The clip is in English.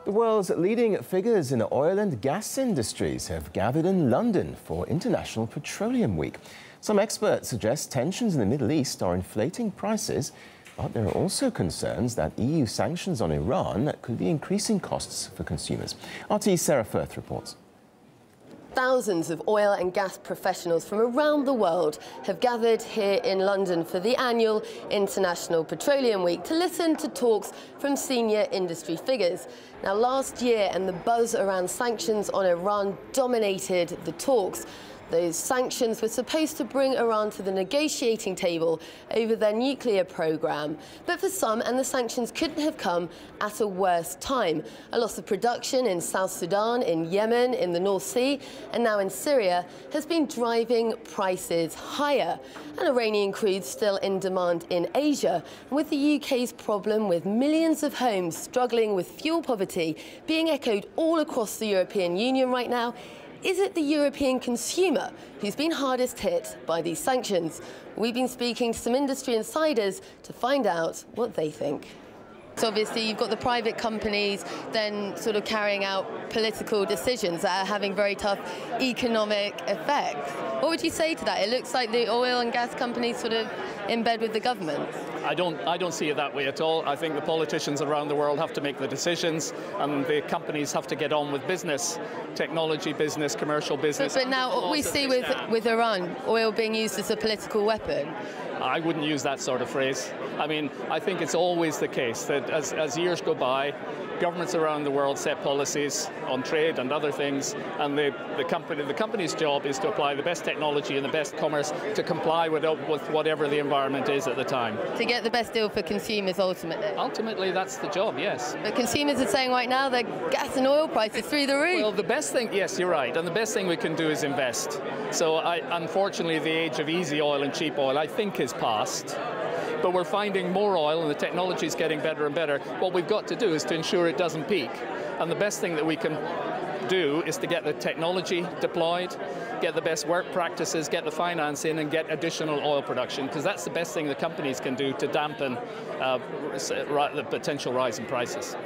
The world's leading figures in the oil and gas industries have gathered in London for International Petroleum Week. Some experts suggest tensions in the Middle East are inflating prices, but there are also concerns that EU sanctions on Iran could be increasing costs for consumers. RT's Sarah Firth reports. Thousands of oil and gas professionals from around the world have gathered here in London for the annual International Petroleum Week to listen to talks from senior industry figures. Now, last year, and the buzz around sanctions on Iran dominated the talks. Those sanctions were supposed to bring Iran to the negotiating table over their nuclear program. But for some, and the sanctions couldn't have come at a worse time. A loss of production in South Sudan, in Yemen, in the North Sea, and now in Syria has been driving prices higher. And Iranian crude still in demand in Asia. And with the UK's problem with millions of homes struggling with fuel poverty being echoed all across the European Union right now, is it the European consumer who's been hardest hit by these sanctions? We've been speaking to some industry insiders to find out what they think. So obviously you've got the private companies then sort of carrying out political decisions that are having very tough economic effects. What would you say to that? It looks like the oil and gas companies sort of in bed with the government. I don't see it that way at all. I think the politicians around the world have to make the decisions and the companies have to get on with business, technology business, commercial business. But now what we see with Iran, oil being used as a political weapon. I wouldn't use that sort of phrase. I mean, I think it's always the case that as years go by, governments around the world set policies on trade and other things, and the company's job is to apply the best technology and the best commerce to comply with whatever the environment is at the time. To get the best deal for consumers, ultimately. Ultimately, that's the job, yes. But consumers are saying right now that gas and oil prices through the roof. Well, the best thing, yes, you're right, and the best thing we can do is invest. So unfortunately, the age of easy oil and cheap oil, I think, is past. But we're finding more oil and the technology is getting better and better. What we've got to do is to ensure it doesn't peak. And the best thing that we can do is to get the technology deployed, get the best work practices, get the finance in, and get additional oil production, because that's the best thing the companies can do to dampen the potential rise in prices.